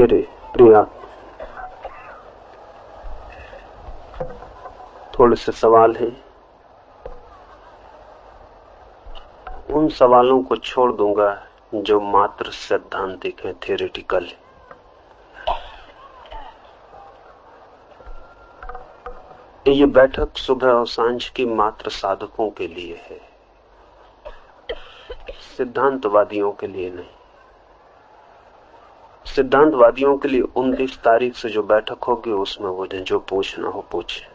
मेरे प्रिय, थोड़े से सवाल हैं। उन सवालों को छोड़ दूंगा जो मात्र सैद्धांतिक हैं, थियोरेटिकल। ये बैठक सुबह और सांझ की मात्र साधकों के लिए है, सिद्धांतवादियों के लिए नहीं। सिद्धांतवादियों के लिए 29 तारीख से जो बैठक होगी उसमें वो जो पूछना हो पूछे।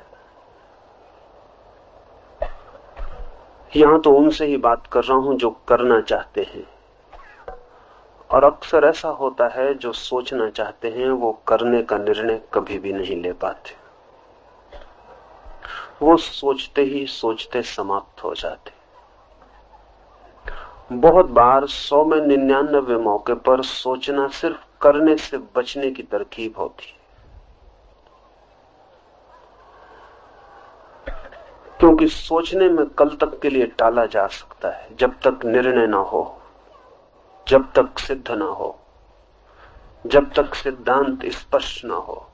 यहां तो उनसे ही बात कर रहा हूं जो करना चाहते हैं, और अक्सर ऐसा होता है जो सोचना चाहते हैं वो करने का निर्णय कभी भी नहीं ले पाते। वो सोचते ही सोचते समाप्त हो जाते। बहुत बार 100 में 99 मौके पर सोचना सिर्फ करने से बचने की तरकीब होती है, क्योंकि सोचने में कल तक के लिए टाला जा सकता है। जब तक निर्णय ना हो, जब तक सिद्ध ना हो, जब तक सिद्धांत स्पष्ट ना हो,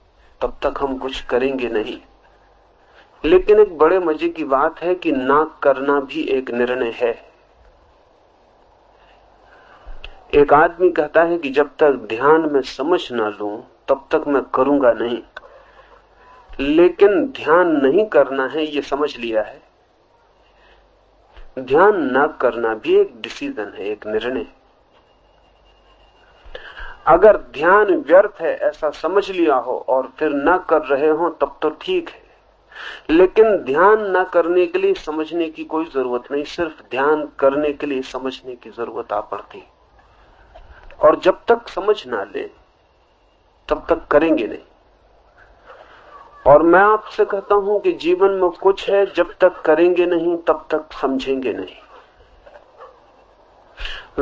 तब तक हम कुछ करेंगे नहीं। लेकिन एक बड़े मजे की बात है कि ना करना भी एक निर्णय है। एक आदमी कहता है कि जब तक ध्यान में समझ ना लूं तब तक मैं करूंगा नहीं। लेकिन ध्यान नहीं करना है ये समझ लिया है। ध्यान ना करना भी एक डिसीजन है, एक निर्णय। अगर ध्यान व्यर्थ है ऐसा समझ लिया हो और फिर ना कर रहे हो तब तो ठीक है, लेकिन ध्यान ना करने के लिए समझने की कोई जरूरत नहीं, सिर्फ ध्यान करने के लिए समझने की जरूरत आ पड़ती। और जब तक समझ ना ले तब तक करेंगे नहीं। और मैं आपसे कहता हूं कि जीवन में कुछ है जब तक करेंगे नहीं तब तक समझेंगे नहीं।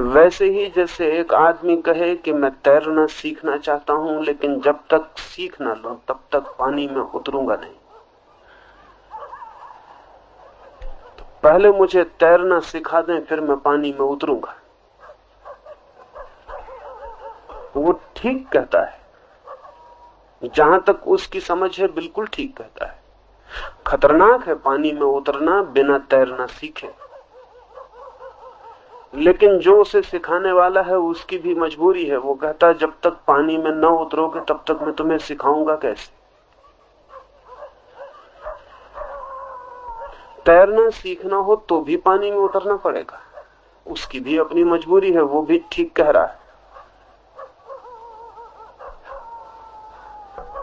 वैसे ही जैसे एक आदमी कहे कि मैं तैरना सीखना चाहता हूं, लेकिन जब तक सीख ना लूं तब तक पानी में उतरूंगा नहीं। तो पहले मुझे तैरना सिखा दें फिर मैं पानी में उतरूंगा। वो ठीक कहता है, जहां तक उसकी समझ है बिल्कुल ठीक कहता है। खतरनाक है पानी में उतरना बिना तैरना सीखे, लेकिन जो उसे सिखाने वाला है उसकी भी मजबूरी है। वो कहता है जब तक पानी में न उतरोगे तब तक मैं तुम्हें सिखाऊंगा कैसे। तैरना सीखना हो तो भी पानी में उतरना पड़ेगा, उसकी भी अपनी मजबूरी है। वो भी ठीक कह रहा है।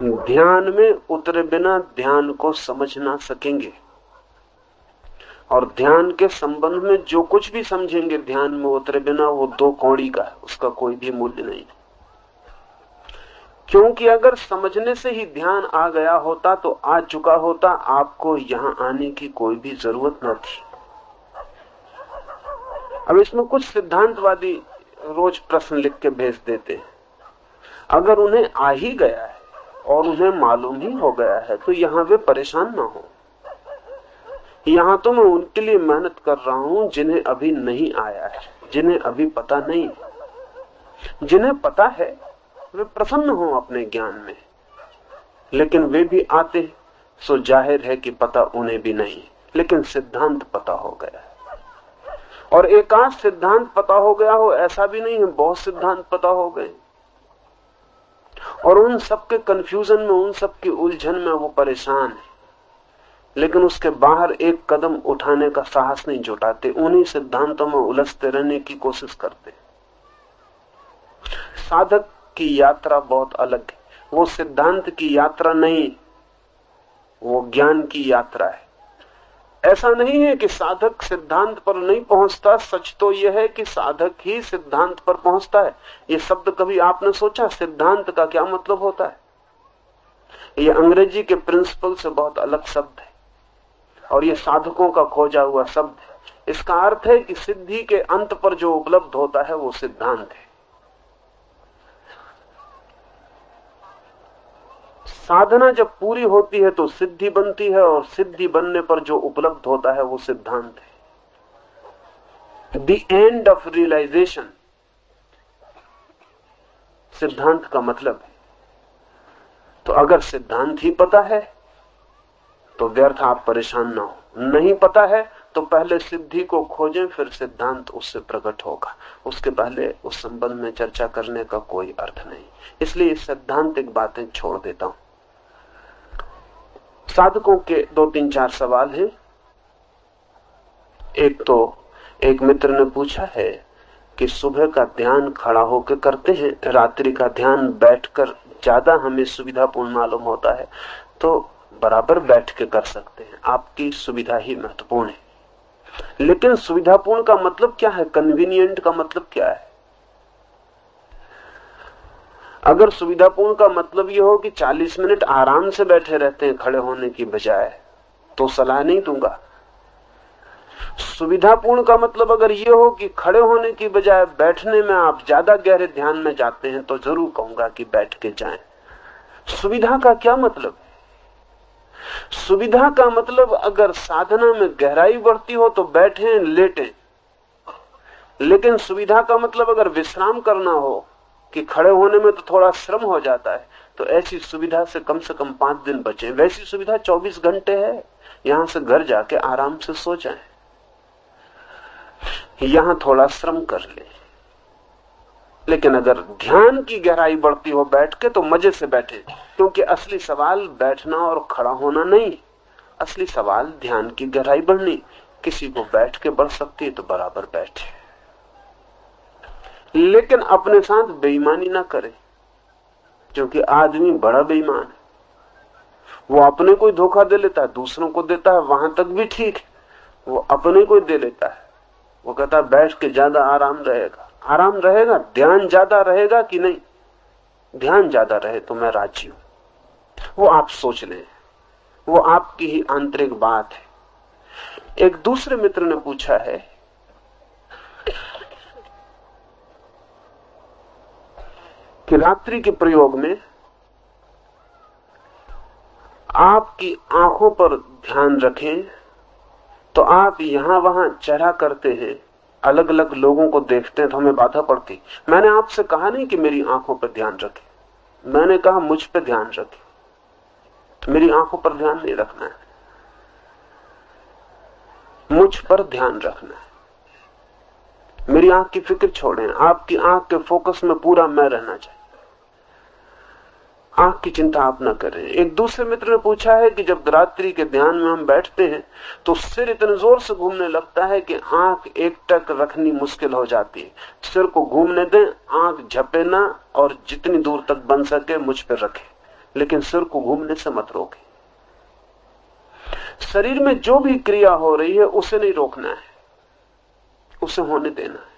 ध्यान में उतरे बिना ध्यान को समझ ना सकेंगे, और ध्यान के संबंध में जो कुछ भी समझेंगे ध्यान में उतरे बिना वो 2 कौड़ी का है, उसका कोई भी मूल्य नहीं। क्योंकि अगर समझने से ही ध्यान आ गया होता तो आ चुका होता, आपको यहां आने की कोई भी जरूरत न थी। अब इसमें कुछ सिद्धांतवादी रोज प्रश्न लिख के भेज देते हैं। अगर उन्हें आ ही गया है और उन्हें मालूम ही हो गया है तो यहां वे परेशान ना हो। यहां तो मैं उनके लिए मेहनत कर रहा हूं जिन्हें अभी नहीं आया है, जिन्हें अभी पता नहीं है। जिन्हें पता है वे प्रसन्न हो अपने ज्ञान में, लेकिन वे भी आते हैं सो जाहिर है कि पता उन्हें भी नहीं, लेकिन सिद्धांत पता हो गया है। और एकांत सिद्धांत पता हो गया हो ऐसा भी नहीं है, बहुत सिद्धांत पता हो गए, और उन सबके कंफ्यूजन में, उन सबकी उलझन में वो परेशान है, लेकिन उसके बाहर एक कदम उठाने का साहस नहीं जुटाते। उन्हीं सिद्धांतों में उलझते रहने की कोशिश करते। साधक की यात्रा बहुत अलग है। वो सिद्धांत की यात्रा नहीं, वो ज्ञान की यात्रा है। ऐसा नहीं है कि साधक सिद्धांत पर नहीं पहुंचता, सच तो यह है कि साधक ही सिद्धांत पर पहुंचता है। ये शब्द कभी आपने सोचा सिद्धांत का क्या मतलब होता है? ये अंग्रेजी के प्रिंसिपल से बहुत अलग शब्द है और ये साधकों का खोजा हुआ शब्द है। इसका अर्थ है कि सिद्धि के अंत पर जो उपलब्ध होता है वो सिद्धांत है। साधना जब पूरी होती है तो सिद्धि बनती है, और सिद्धि बनने पर जो उपलब्ध होता है वो सिद्धांत है। द एंड ऑफ रियलाइजेशन सिद्धांत का मतलब है। तो अगर सिद्धांत ही पता है तो व्यर्थ आप परेशान ना हो, नहीं पता है तो पहले सिद्धि को खोजें, फिर सिद्धांत उससे प्रकट होगा। उसके पहले उस संबंध में चर्चा करने का कोई अर्थ नहीं। इसलिए सैद्धांतिक बातें छोड़ देता हूं। साधकों के 2-3-4 सवाल हैं। एक तो एक मित्र ने पूछा है कि सुबह का ध्यान खड़ा होकर करते हैं, रात्रि का ध्यान बैठकर ज्यादा हमें सुविधापूर्ण मालूम होता है, तो बराबर बैठ के कर सकते हैं, आपकी सुविधा ही महत्वपूर्ण है। लेकिन सुविधापूर्ण का मतलब क्या है, कन्वीनियंट का मतलब क्या है? अगर सुविधापूर्ण का मतलब यह हो कि 40 मिनट आराम से बैठे रहते हैं खड़े होने की बजाय, तो सलाह नहीं दूंगा। सुविधापूर्ण का मतलब अगर यह हो कि खड़े होने की बजाय बैठने में आप ज्यादा गहरे ध्यान में जाते हैं, तो जरूर कहूंगा कि बैठ के जाएं। सुविधा का क्या मतलब है? सुविधा का मतलब अगर साधना में गहराई बढ़ती हो तो बैठें, लेटें। लेकिन सुविधा का मतलब अगर विश्राम करना हो कि खड़े होने में तो थोड़ा श्रम हो जाता है, तो ऐसी सुविधा से कम 5 दिन बचें। वैसी सुविधा 24 घंटे है, यहां से घर जाके आराम से सो जाएं। यहां थोड़ा श्रम कर ले। लेकिन अगर ध्यान की गहराई बढ़ती हो बैठ के, तो मजे से बैठे, क्योंकि असली सवाल बैठना और खड़ा होना नहीं, असली सवाल ध्यान की गहराई बढ़नी। किसी को बैठ के बढ़ सकती है तो बराबर बैठे, लेकिन अपने साथ बेईमानी ना करे, क्योंकि आदमी बड़ा बेईमान है। वो अपने को धोखा दे लेता है, दूसरों को देता है, वहां तक भी ठीक है। वो अपने को दे लेता है, वो कहता है बैठ के ज्यादा आराम रहेगा। आराम रहेगा, ध्यान ज्यादा रहेगा कि नहीं? ध्यान ज्यादा रहे तो मैं राजी हूं। वो आप सोच लें, वो आपकी ही आंतरिक बात है। एक दूसरे मित्र ने पूछा है कि रात्रि के प्रयोग में आपकी आंखों पर ध्यान रखें, तो आप यहां वहां चेहरा करते हैं, अलग अलग लोगों को देखते हैं, तो हमें बाधा पड़ती। मैंने आपसे कहा नहीं कि मेरी आंखों पर ध्यान रखें, मैंने कहा मुझ पर ध्यान रखें। मेरी आंखों पर ध्यान नहीं रखना है, मुझ पर ध्यान रखना है। मेरी आंख की फिक्र छोड़ें, आपकी आंख के फोकस में पूरा मैं रहना चाहिए। आंख की चिंता आप ना करें। एक दूसरे मित्र ने पूछा है कि जब रात्रि के ध्यान में हम बैठते हैं तो सिर इतने जोर से घूमने लगता है कि आंख एकटक रखनी मुश्किल हो जाती है। सिर को घूमने दें, आंख झपे ना, और जितनी दूर तक बन सके मुझ पर रखें, लेकिन सिर को घूमने से मत रोकें। शरीर में जो भी क्रिया हो रही है उसे नहीं रोकना है, उसे होने देना है।